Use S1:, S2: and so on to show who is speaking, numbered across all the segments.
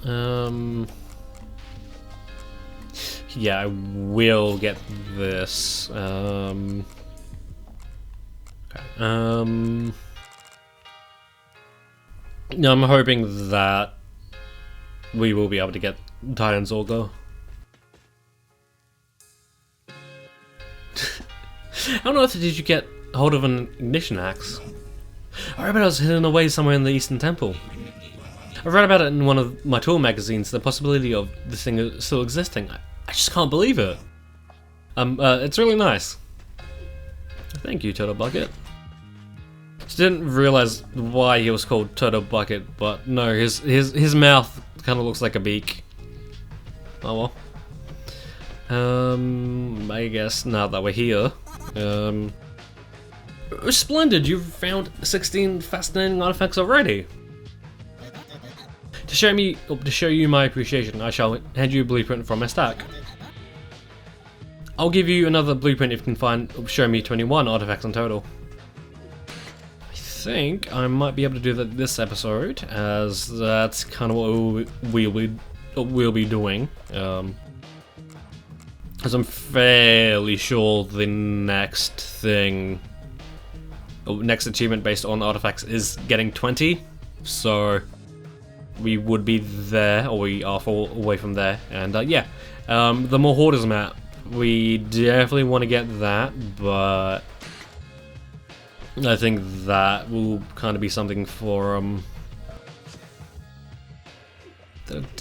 S1: Yeah, I will get this. Okay. No, I'm hoping that we will be able to get Titan's Auger. How on earth did you get hold of an ignition axe? I read about it was hidden away somewhere in the Eastern Temple. I read about it in one of my tour magazines, the possibility of this thing still existing. I just can't believe it. It's really nice. Thank you, Turtle Bucket. Just didn't realize why he was called Turtle Bucket, but no, his mouth kind of looks like a beak. Oh well. I guess now that we're here, splendid! You've found 16 fascinating artifacts already. To show you my appreciation, I shall hand you a blueprint from my stack. I'll give you another blueprint if you can show me 21 artifacts in total. I think I might be able to do that this episode, as that's kind of what we'll be doing. As I'm fairly sure the next achievement based on artifacts is getting 20, so we would be there, or we are far away from there. And yeah, the more Hoarders map, we definitely want to get that, but I think that will kind of be something for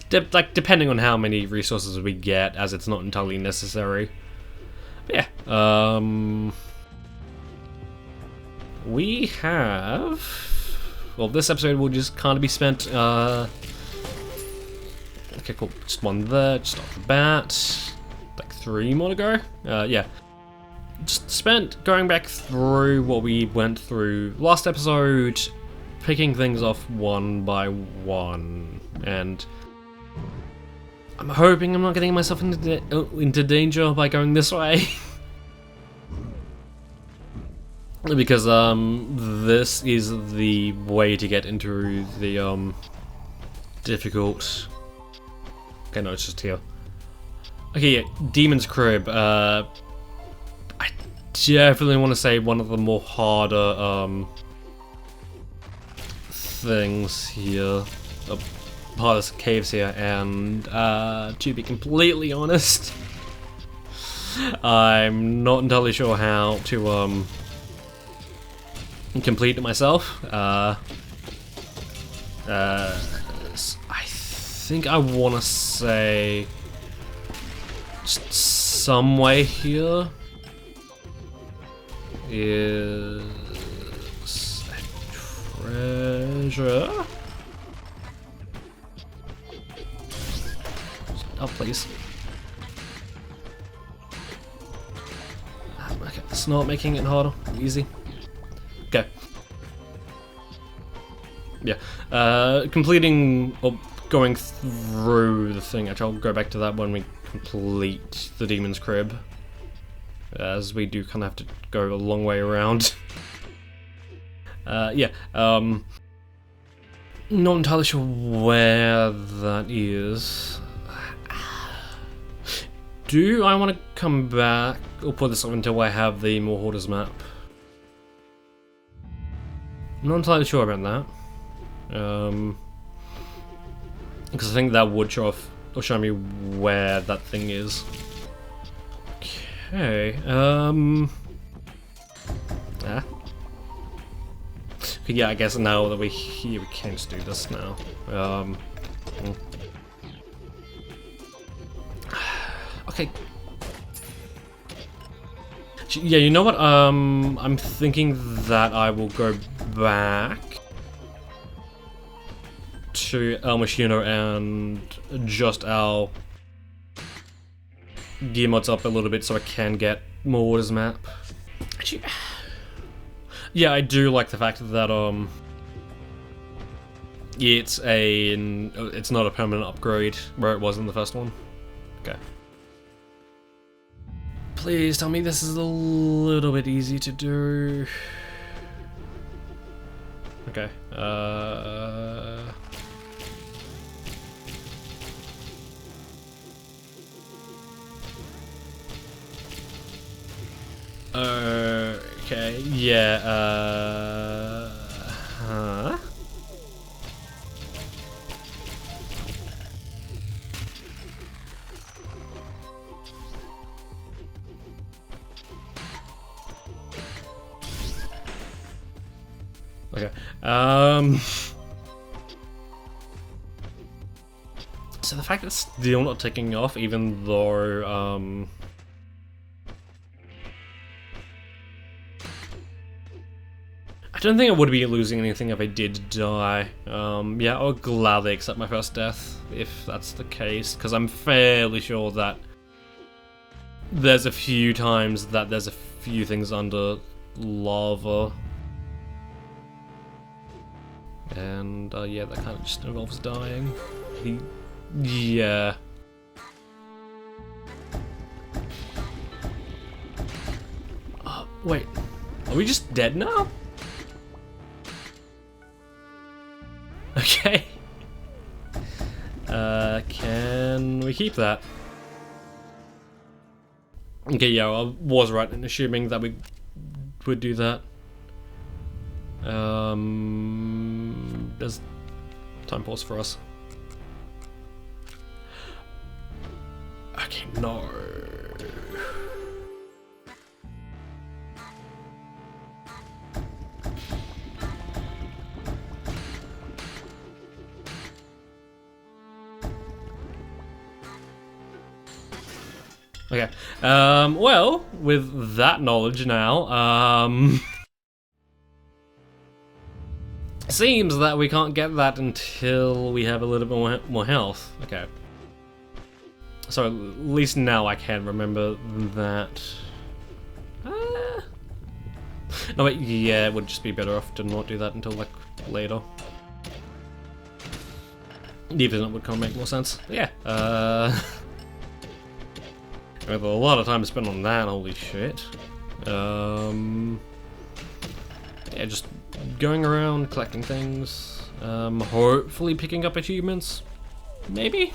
S1: depending on how many resources we get, as it's not entirely necessary. But yeah, we have. Well, this episode will just kind of be spent. Okay, cool. Just one there, just off the bat. Like 3 more to go. Yeah. Just spent going back through what we went through last episode, picking things off one by one, and I'm hoping I'm not getting myself into danger by going this way. Because this is the way to get into the difficult. Okay, no, it's just here. Okay, yeah, Demon's Crib. I definitely want to say one of the more harder things here, hardest caves here, and to be completely honest, I'm not entirely sure how to complete it myself. I think I want to say just some way here is a treasure. Oh, please. Okay, it's not making it harder. Easy. Okay. Yeah. Completing or going through the thing. Actually, I'll go back to that when we complete the Demon's Crib, as we do kind of have to go a long way around. Yeah. Not entirely sure where that is. Do I want to come back or put this up until I have the more Hoarders map? I'm not entirely sure about that. Because I think that would show off or show me where that thing is. Okay. Yeah, I guess now that we're here, we can just do this now. Okay. Yeah, you know what? I'm thinking that I will go back to El Machino and adjust our gear mods up a little bit so I can get more Waters map. Actually, yeah, I do like the fact that it's not a permanent upgrade where it was in the first one. Okay. Please tell me this is a little bit easy to do. Okay. Okay, yeah, huh? Okay, so the fact that it's still not taking off, even though, I don't think I would be losing anything if I did die. Yeah, I'll gladly accept my first death, if that's the case, because I'm fairly sure that there's a few times that there's a few things under lava. And, yeah, that kind of just involves dying. Yeah. Wait, are we just dead now? Okay. Can we keep that? Okay, yeah, I was right in assuming that we would do that. There's time pause for us. Okay, no. Okay, well, with that knowledge now, seems that we can't get that until we have a little bit more health. Okay. So at least now I can remember that. No wait, yeah, it would just be better off to not do that until like later. Even it would kind of make more sense. But yeah, with a lot of time spent on that, holy shit. Yeah, just going around collecting things, hopefully picking up achievements, maybe?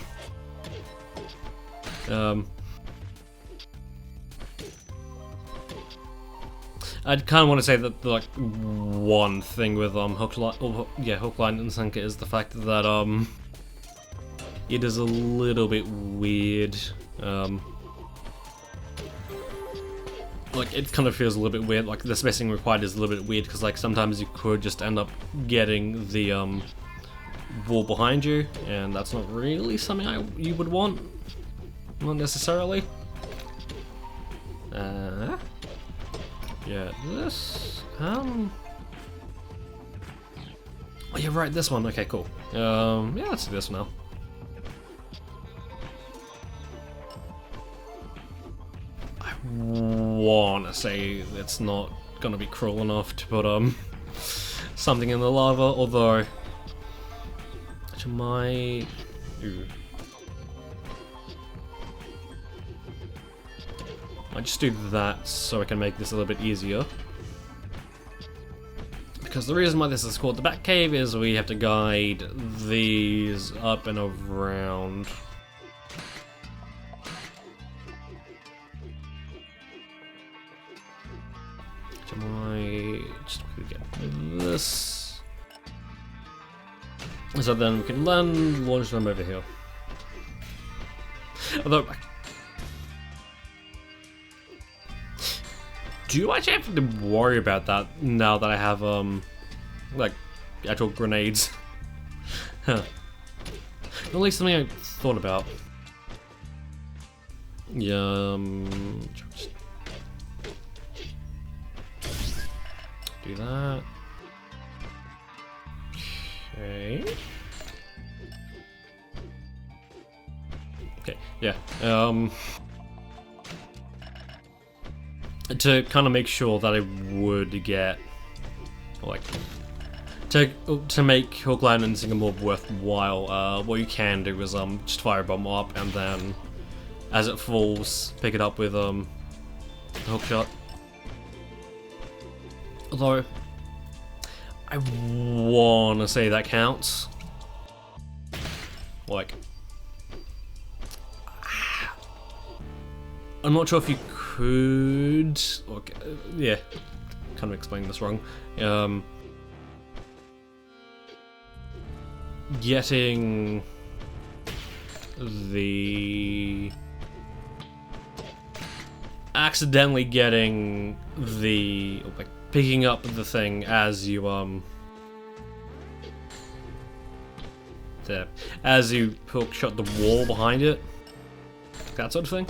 S1: I'd kind of want to say that the, like, one thing with hook, line, and sinker is the fact that it is a little bit weird. Like, it kind of feels a little bit weird, like the spacing required is a little bit weird, because like sometimes you could just end up getting the wall behind you, and that's not really something you would want, not necessarily. Yeah, this, oh yeah, right, this one, okay, cool. Yeah, let's do this now. Wanna say it's not gonna be cruel enough to put something in the lava, although I might. I just do that so I can make this a little bit easier. Because the reason why this is called the back cave is we have to guide these up and around. Just get this. So then we can launch them over here. Although, do I actually have to worry about that now that I have like actual grenades? Huh. At least something I thought about. Yeah. Do that. Okay. Okay, yeah. To kind of make sure that I would get, like, to make hook, line, and sinker more worthwhile, what you can do is just fire a bomb up, and then as it falls, pick it up with a hook shot. Although, I wanna say that counts. Like, I'm not sure if you could. Okay, yeah, kind of explaining this wrong. Getting the... accidentally getting the... like, picking up the thing as you, as you hook shut the wall behind it. That sort of thing.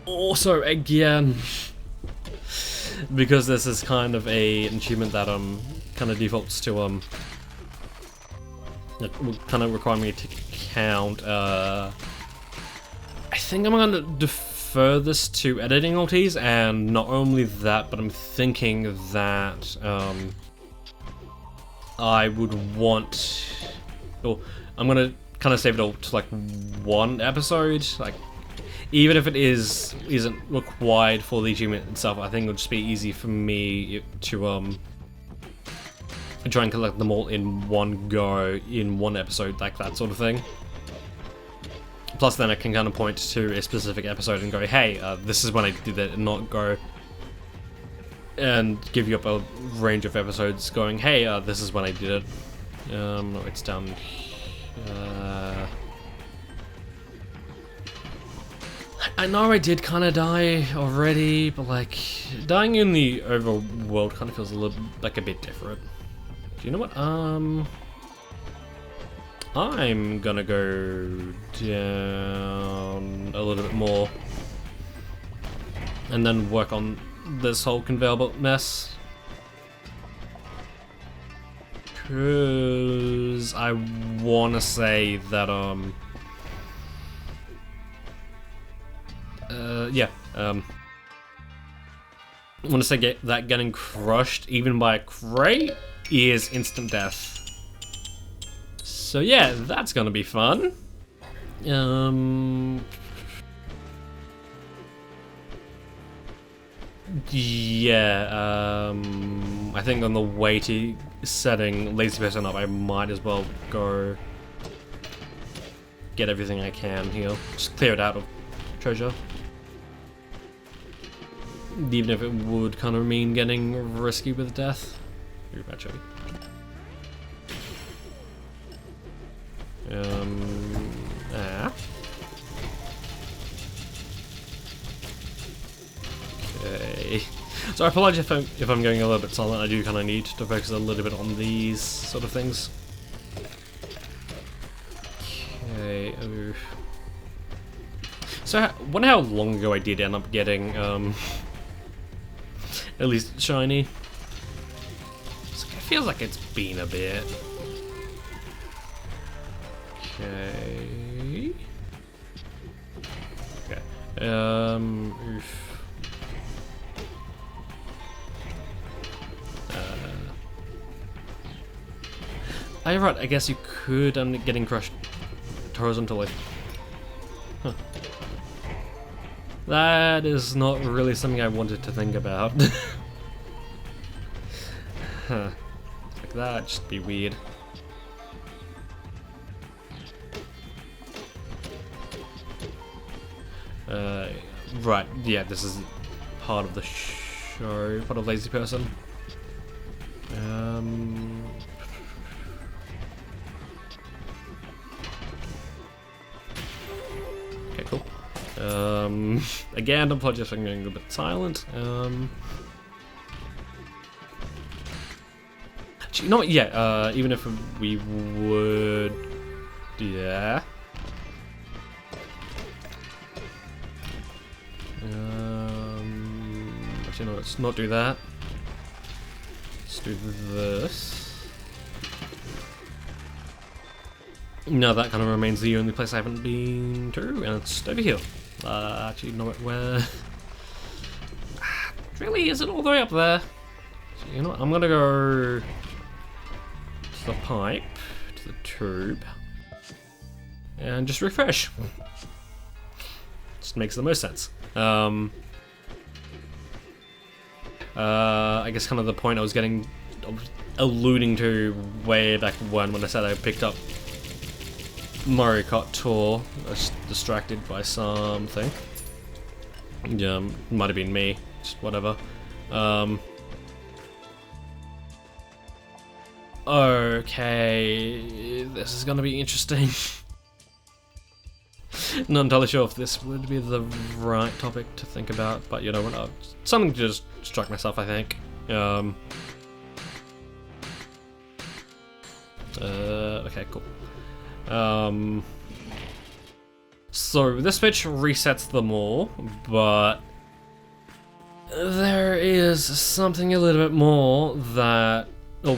S1: Also, again, because this is kind of an achievement that kind of defaults to that will kind of require me to count. I think I'm gonna defer this to editing LTs, and not only that, but I'm thinking that I would want, or I'm gonna kind of save it all to like one episode, like. Even if it isn't required for the achievement itself, I think it'll just be easy for me to try and collect them all in one go, in one episode, like that sort of thing. Plus then I can kind of point to a specific episode and go, hey, this is when I did it, and not go and give you up a range of episodes going, hey, this is when I did it. No, it's down I know I did kind of die already, but like, dying in the overworld kind of feels a little, like a bit different. Do you know what? I'm gonna go down a little bit more and then work on this whole conveyor belt mess. Cause I wanna say that, I want to say that getting crushed even by a crate is instant death. So yeah, that's gonna be fun. Yeah, I think on the way to setting lazy person up, I might as well go get everything I can here. Just clear it out of treasure. Even if it would kind of mean getting risky with death. You're about to. Okay. So I apologize if I'm going a little bit silent. I do kind of need to focus a little bit on these sort of things. Okay. So I wonder how long ago I did end up getting at least shiny. It feels like it's been a bit. Okay. Okay. Right. I guess you could getting crushed horizontally. Huh. That is not really something I wanted to think about. Huh. Like that'd just be weird. Right, yeah, this is part of the show, part of Lazy Person. Okay, cool. Again, I apologize if I'm going a bit silent. Actually, you know what? Yeah, even if we would, yeah. Actually, no, let's not do that. Let's do this. No, that kind of remains the only place I haven't been to, and it's over here. Actually, no, where? Really, is it all the way up there? So, you know what? I'm gonna go to the pipe, to the tube, and just refresh. Just makes the most sense. I guess kind of the point I was alluding to way back when I said I picked up Mario Kart Tour. I was distracted by something. Yeah, might have been me. Just whatever. Okay, this is gonna be interesting. Not entirely sure if this would be the right topic to think about, but you know what? Something to just struck myself, I think. Okay, cool. So this switch resets them all, but there is something a little bit more that, or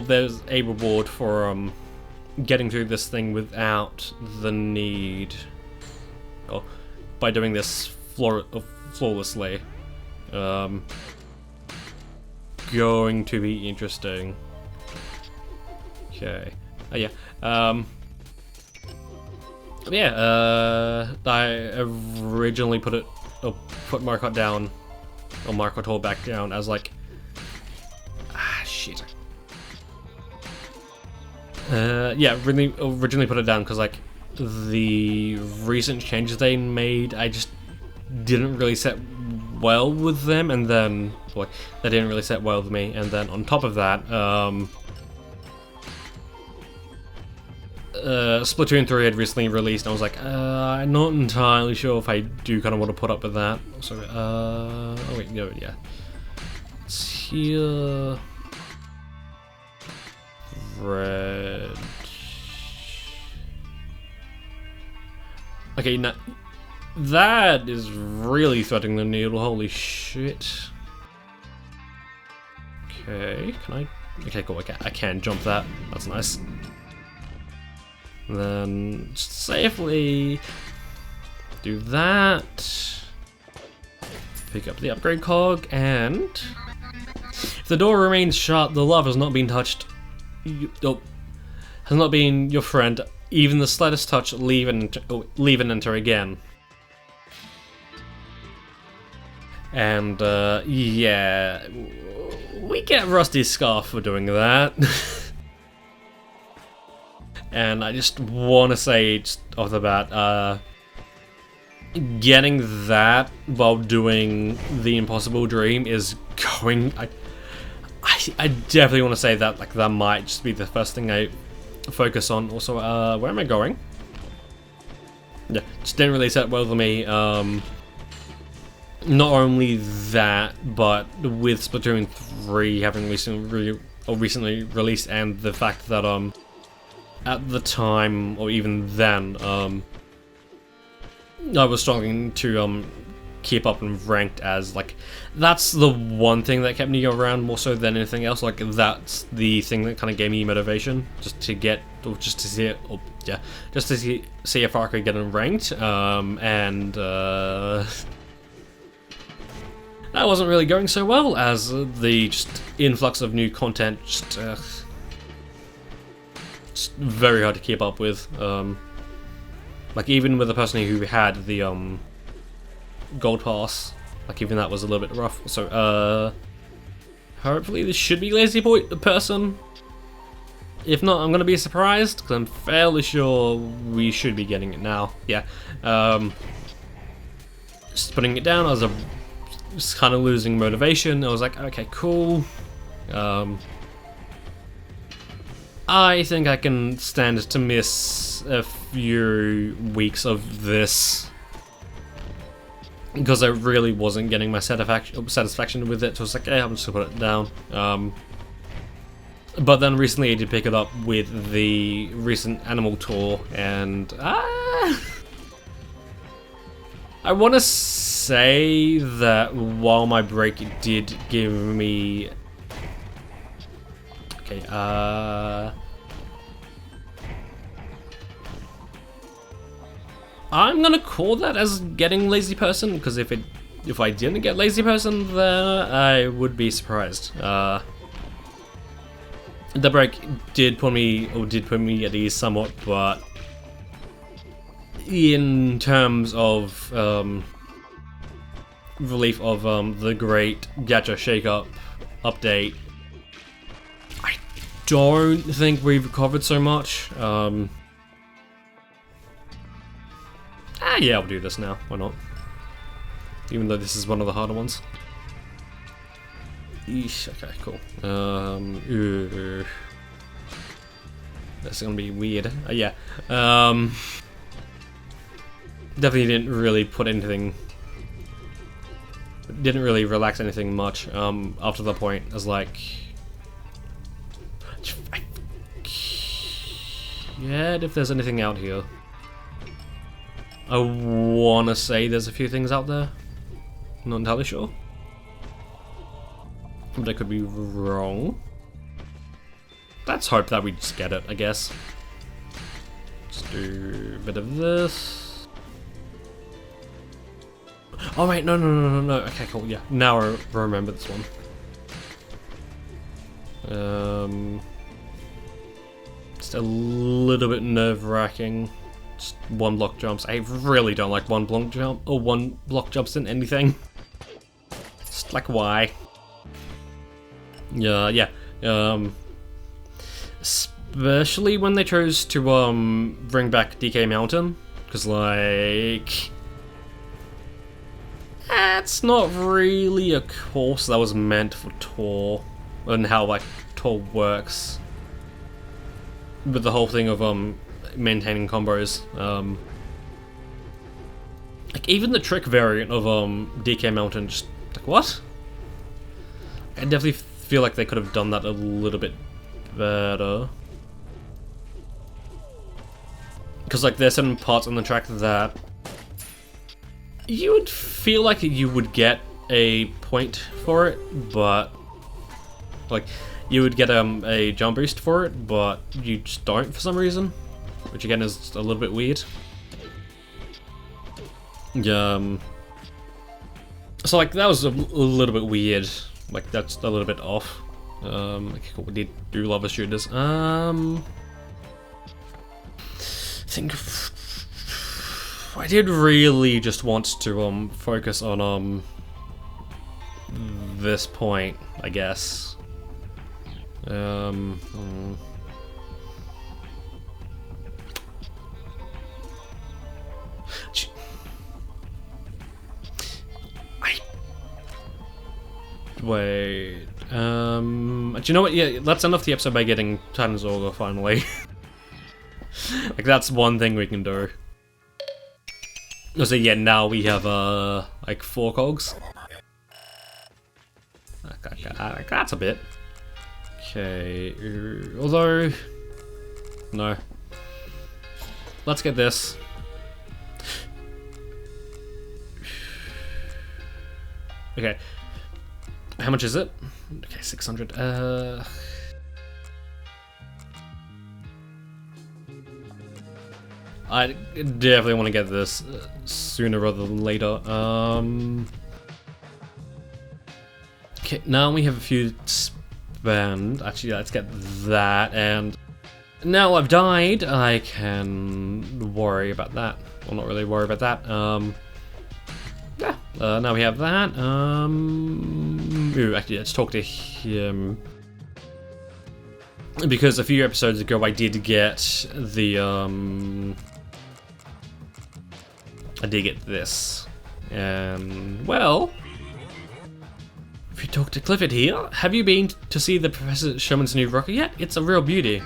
S1: there's a reward for getting through this thing without the need, or by doing this flawlessly. Going to be interesting. Okay. Yeah. I originally put Marcot down, or Marcot Hall back down as like, shit. Yeah, really originally put it down because like the recent changes they made, I just didn't really set well with them, and then like they didn't really set well with me, and then on top of that, Splatoon 3 had recently released, and I was like, I'm not entirely sure if I do kind of want to put up with that. So, oh wait, no, yeah. It's here. Red. Okay, now that is really threading the needle. Holy shit. Okay, can I? Okay, cool. I can jump that. That's nice. Then just safely do that. Pick up the upgrade cog, and if the door remains shut, the love has not been touched. Has not been your friend. Even the slightest touch, leave and enter again. And yeah, we get Rusty's scarf for doing that. And I just want to say, just off the bat, getting that while doing the impossible dream is going. I definitely want to say that like that might just be the first thing I focus on. Also, where am I going? Yeah, just didn't really set well with me. Not only that, but with Splatoon 3 having recently released, and the fact that at the time, or even then, I was struggling to keep up and ranked as like, that's the one thing that kept me around more so than anything else. Like that's the thing that kind of gave me motivation just to get, or just to see it, or yeah, just to see if I could get in ranked. And that wasn't really going so well, as the just influx of new content just very hard to keep up with. Like even with the person who had the gold pass, like even that was a little bit rough. So hopefully this should be Lazy Boy person. If not, I'm gonna be surprised because I'm fairly sure we should be getting it now. Yeah. Just putting it down, I was just kind of losing motivation. I was like, okay, cool. I think I can stand to miss a few weeks of this because I really wasn't getting my satisfaction with it. So I was like, hey, I'm just gonna put it down. But then recently I did pick it up with the recent Animal Tour, and I want to say that while my break did give me... Okay, I'm gonna call that as getting Lazy Person, because if I didn't get Lazy Person, then I would be surprised. The break did put me at ease somewhat, but in terms of relief of the great Gacha Shake-Up update, I don't think we've recovered so much. Yeah, I'll do this now. Why not? even though this is one of the harder ones. Eesh, okay, cool. That's gonna be weird. Yeah. Definitely didn't really put anything. Didn't really relax anything much. After the point, I was like, yeah, if there's anything out here. I wanna say there's a few things out there. Not entirely sure. But I could be wrong. Let's hope that we just get it, I guess. Just do a bit of this. Oh wait, no. Okay, cool, yeah. Now I remember this one. Just a little bit nerve-wracking. Just one block jumps. I really don't like one block jumps in anything. Just like, why? Yeah. Especially when they chose to bring back DK Mountain, because like, that's not really a course that was meant for Tor, and how like Tor works with the whole thing of maintaining combos. Like even the trick variant of DK Mountain, just like, what? I definitely feel like they could have done that a little bit better. Because like there's certain parts on the track that you would feel like you would get a point for it, but like you would get a jump boost for it, but you just don't for some reason, which again is a little bit weird. So like that was a little bit weird. Like that's a little bit off. Okay, cool. We do love the shooters. I did really just want to focus on this point, I guess. Wait. Do you know what? Yeah, let's end off the episode by getting Titan's Auger finally. Like that's one thing we can do. So yeah, now we have like 4 cogs. Okay, that's a bit. Okay, although no. Let's get this. Okay. How much is it? Okay, 600. I definitely want to get this sooner rather than later. Okay, now we have a few to spend. Actually, let's get that. And now I've died, I can worry about that. Well, not really worry about that. Yeah. Now we have that. Ooh, actually, let's talk to him. Because a few episodes ago, I did get the I did get this, and well, if you talk to Clifford here, have you been to see the Professor Sherman's new rocket yet? It's a real beauty.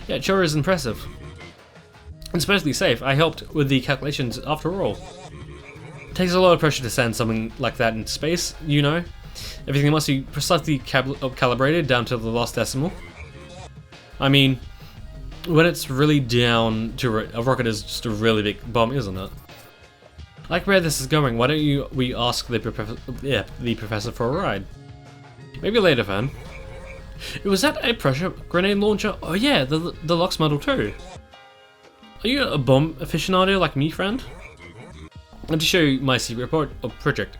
S1: Yeah, it sure is impressive. And supposedly safe. I helped with the calculations after all. It takes a lot of pressure to send something like that into space, you know. Everything must be precisely calibrated down to the last decimal. I mean, when it's really down to a rocket is just a really big bomb, isn't it? I like where this is going. Why don't we ask the professor for a ride? Maybe later, Fan. Was that a pressure grenade launcher? Oh yeah, the Lux model too. Are you a bomb aficionado like me, friend? Let me show you my secret project.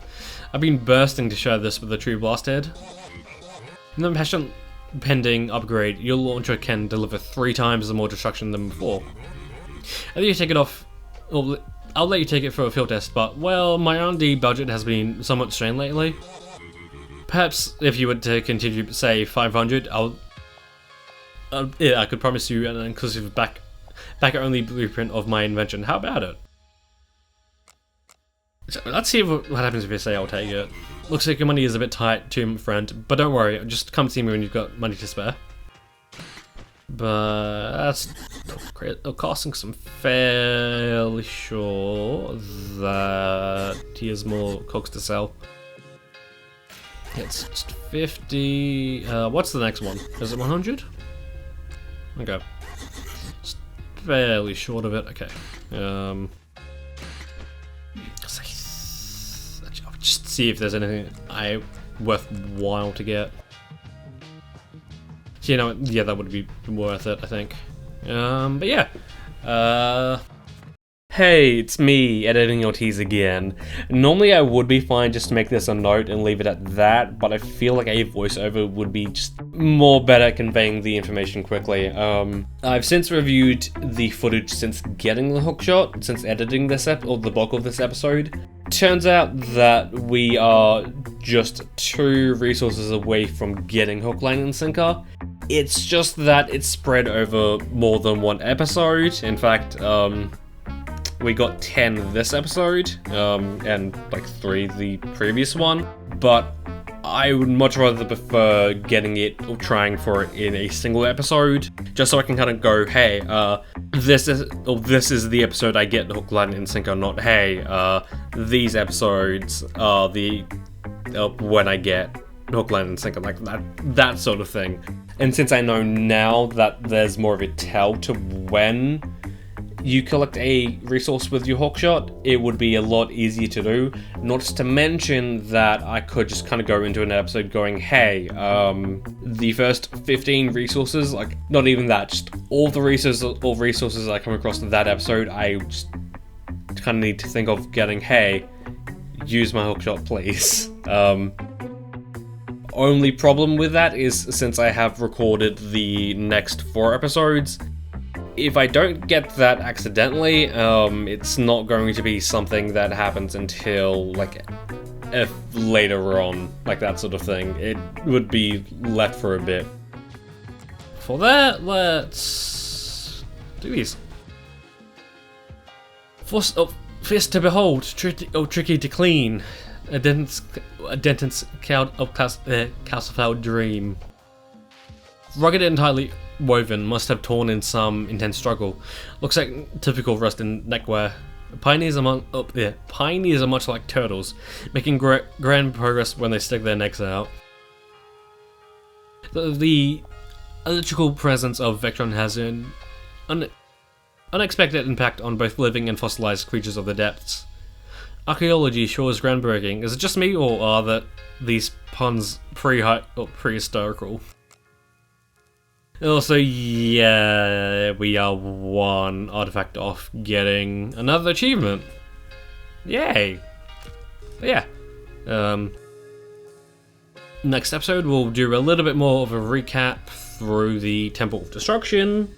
S1: I've been bursting to share this with the true blast head. In the passion pending upgrade, your launcher can deliver 3 times more destruction than before. I'll let you take it off. I'll let you take it for a field test, but well, my R&D budget has been somewhat strained lately. Perhaps if you were to contribute, say, 500, I could promise you an inclusive backer-only blueprint of my invention. How about it? So let's see what happens if you say I'll take it. Looks like your money is a bit tight too, my friend, but don't worry, just come see me when you've got money to spare. But that's costing, some fairly sure that he has more cooks to sell. It's just 50. What's the next one? Is it 100? Okay. Just fairly short of it. Okay. Just see if there's anything worthwhile to get. So, you know, yeah, that would be worth it, I think. But yeah. Hey, it's me, Editing Ortiz again. Normally I would be fine just to make this a note and leave it at that, but I feel like a voiceover would be just more better at conveying the information quickly. I've since reviewed the footage since getting the hookshot, since editing this or the bulk of this episode. Turns out that we are just 2 resources away from getting hook, line, and sinker. It's just that it's spread over more than 1 episode. In fact, we got 10 this episode, and like 3 the previous one, but I would much rather prefer getting it or trying for it in a single episode, just so I can kind of go, hey, this is the episode I get hook, line, and sinker, not hey, these episodes are the when I get hook, line, and sinker, like that sort of thing. And since I know now that there's more of a tell to when you collect a resource with your hookshot, it would be a lot easier to do. Not to mention that I could just kind of go into an episode going, hey, the first 15 resources, like not even that, just all resources I come across in that episode, I just kind of need to think of getting, hey, use my hookshot, please. Only problem with that is since I have recorded the next 4 episodes, if I don't get that accidentally, it's not going to be something that happens until, like, later on, like that sort of thing. It would be left for a bit. For that, let's do these. Fist to behold, tricky to clean. A dentist's calcified dream. Rugged and tightly woven, must have torn in some intense struggle. Looks like typical rust in neckwear. Pioneers are much like turtles, making grand progress when they stick their necks out. The electrical presence of Vectron has an unexpected impact on both living and fossilized creatures of the depths. Archaeology sure is groundbreaking. Is it just me, or are these puns prehistorical? Also, yeah, we are 1 artifact off getting another achievement. Yay! But yeah. Next episode, we'll do a little bit more of a recap through the Temple of Destruction.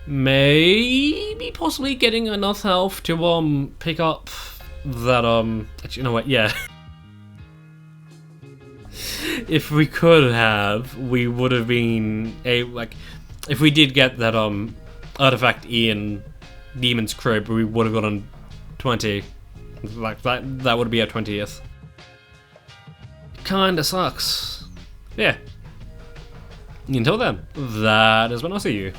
S1: Maybe possibly getting enough health to pick up that actually, you know what? Yeah. If we could have, we would have been if we did get that artifact in Demon's Crib, we would have gotten 20. Like that would be our 20th. Kinda sucks. Yeah. Until then, that is when I'll see you.